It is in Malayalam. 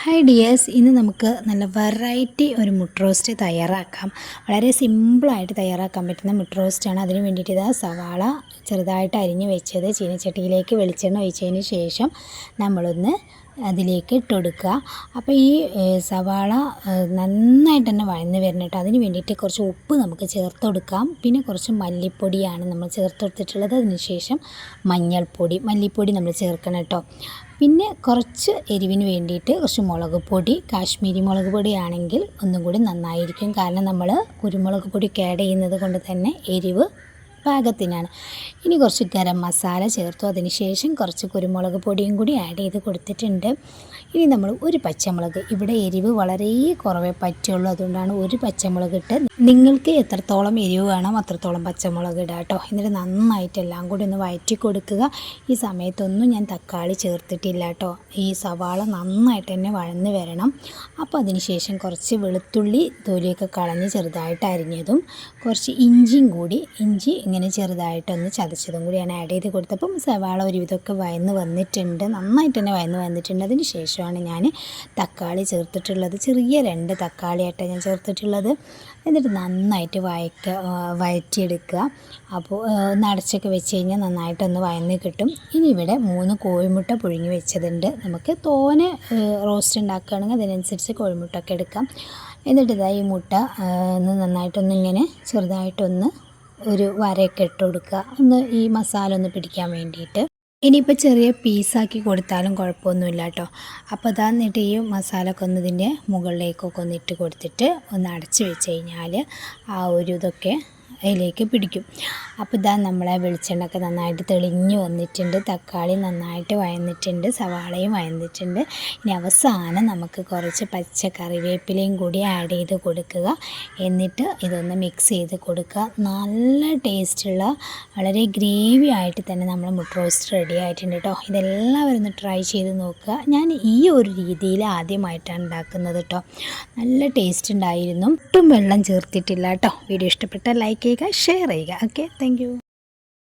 ഹായ് ഡിയേഴ്സ്, ഇന്ന് നമുക്ക് നല്ല വെറൈറ്റി ഒരു മുട്ട റോസ്റ്റ് തയ്യാറാക്കാം. വളരെ സിമ്പിളായിട്ട് തയ്യാറാക്കാൻ പറ്റുന്ന മുട്ട റോസ്റ്റാണ്. അതിന് വേണ്ടിയിട്ട് ഇതാ സവാള ചെറുതായിട്ട് അരിഞ്ഞ് വെച്ചത് ചീനച്ചട്ടിയിലേക്ക് വെളിച്ചെണ്ണ ഒഴിച്ചതിന് ശേഷം നമ്മളൊന്ന് അതിലേക്ക് ഇട്ടുകൊടുക്കുക. അപ്പോൾ ഈ സവാള നന്നായിട്ട് തന്നെ വഴന്ന് വരണം കേട്ടോ. അതിന് വേണ്ടിയിട്ട് കുറച്ച് ഉപ്പ് നമുക്ക് ചേർത്ത് കൊടുക്കാം. പിന്നെ കുറച്ച് മല്ലിപ്പൊടിയാണ് നമ്മൾ ചേർത്ത് കൊടുത്തിട്ടുള്ളത്. അതിന് ശേഷം മല്ലിപ്പൊടി നമ്മൾ ചേർക്കണം കേട്ടോ. പിന്നെ കുറച്ച് എരിവിന് വേണ്ടിയിട്ട് കുറച്ച് മുളക് പൊടി, കാശ്മീരി മുളക് പൊടിയാണെങ്കിൽ ഒന്നും കൂടി നന്നായിരിക്കും. കാരണം നമ്മൾ കുരുമുളക് പൊടി ആഡ് ചെയ്യുന്നത് കൊണ്ട് തന്നെ എരിവ് പാകത്തിനാണ്. ഇനി കുറച്ച് ഗരം മസാല ചേർത്തു. അതിന് ശേഷം കുറച്ച് കുരുമുളക് പൊടിയും കൂടി ആഡ് ചെയ്ത് കൊടുത്തിട്ടുണ്ട്. ഇനി നമ്മൾ ഒരു പച്ചമുളക്, ഇവിടെ എരിവ് വളരെ കുറവേ പറ്റുള്ളൂ, അതുകൊണ്ടാണ് ഒരു പച്ചമുളക് ഇട്ട്. നിങ്ങൾക്ക് എത്രത്തോളം എരിവ് വേണം അത്രത്തോളം പച്ചമുളക് ഇടുക കേട്ടോ. എന്നിട്ട് നന്നായിട്ട് എല്ലാം കൂടി ഒന്ന് വഴറ്റി കൊടുക്കുക. ഈ സമയത്തൊന്നും ഞാൻ തക്കാളി ചേർത്തിട്ടില്ല കേട്ടോ. ഈ സവാള നന്നായിട്ട് തന്നെ വഴന്ന് വരണം. അപ്പോൾ അതിന് ശേഷം കുറച്ച് വെളുത്തുള്ളി തൊലിയൊക്കെ കളഞ്ഞ് ചെറുതായിട്ട് അരിഞ്ഞതും കുറച്ച് ഇഞ്ചി ഇങ്ങനെ ചെറുതായിട്ടൊന്ന് ചതച്ചതും കൂടിയാണ് ആഡ് ചെയ്ത് കൊടുത്തപ്പം സവാള ഒരുവിധമൊക്കെ വഴന്ന് വന്നിട്ടുണ്ട്, നന്നായിട്ട് തന്നെ വഴന്ന് വന്നിട്ടുണ്ട്. അതിന് ശേഷമാണ് ഞാൻ തക്കാളി ചേർത്തിട്ടുള്ളത്. ചെറിയ 2 തക്കാളിയായിട്ടാണ് ഞാൻ ചേർത്തിട്ടുള്ളത്. എന്നിട്ട് നന്നായിട്ട് വഴറ്റിയെടുക്കുക. അപ്പോൾ ഒന്ന് അടച്ചൊക്കെ വെച്ച് കഴിഞ്ഞാൽ നന്നായിട്ടൊന്ന് വഴന്ന് കിട്ടും. ഇനി ഇവിടെ 3 കോഴിമുട്ട പുഴുങ്ങി വെച്ചതുണ്ട്. നമുക്ക് തോനെ റോസ്റ്റ് ഉണ്ടാക്കുകയാണെങ്കിൽ അതിനനുസരിച്ച് കോഴിമുട്ടൊക്കെ എടുക്കാം. എന്നിട്ട് ഈ മുട്ട നന്നായിട്ടൊന്ന് ഇങ്ങനെ ചെറുതായിട്ടൊന്ന് ഒരു വരയൊക്കെ ഇട്ട് കൊടുക്കുക, ഒന്ന് ഈ മസാല ഒന്ന് പിടിക്കാൻ വേണ്ടിയിട്ട്. ഇനിയിപ്പോൾ ചെറിയ പീസാക്കി കൊടുത്താലും കുഴപ്പമൊന്നുമില്ല കേട്ടോ. അപ്പോൾ എന്നിട്ട് ഈ മസാലയൊക്കെ ഒന്ന് ഇതിൻ്റെ മുകളിലേക്കൊക്കെ ഒന്ന് ഇട്ട് കൊടുത്തിട്ട് ഒന്ന് അടച്ച് വെച്ച് കഴിഞ്ഞാൽ ആ ഒരു ഇതൊക്കെ അതിലേക്ക് പിടിക്കും. അപ്പോൾ നമ്മളെ വെളിച്ചെണ്ണയൊക്കെ നന്നായിട്ട് തെളിഞ്ഞ് വന്നിട്ടുണ്ട്, തക്കാളി നന്നായിട്ട് വഴന്നിട്ടുണ്ട്, സവാളയും വഴന്നിട്ടുണ്ട്. ഇനി അവസാനം നമുക്ക് കുറച്ച് പച്ച കറിവേപ്പിലയും കൂടി ആഡ് ചെയ്ത് കൊടുക്കുക. എന്നിട്ട് ഇതൊന്ന് മിക്സ് ചെയ്ത് കൊടുക്കുക. നല്ല ടേസ്റ്റുള്ള വളരെ ഗ്രേവി ആയിട്ട് തന്നെ നമ്മൾ മുട്ട റോസ്റ്റ് റെഡി ആയിട്ടുണ്ട് കേട്ടോ. ഇതെല്ലാവരും ഒന്ന് ട്രൈ ചെയ്ത് നോക്കുക. ഞാൻ ഈ ഒരു രീതിയിൽ ആദ്യമായിട്ടാണ് ഉണ്ടാക്കുന്നത് കേട്ടോ. നല്ല ടേസ്റ്റ് ഉണ്ടായിരുന്നു. ഒട്ടും വെള്ളം ചേർത്തിട്ടില്ല കേട്ടോ. വീഡിയോ ഇഷ്ടപ്പെട്ടാൽ ലൈക്ക് ചെയ്യുക, ഷെയർ ചെയ്യുക. Okay, thank you.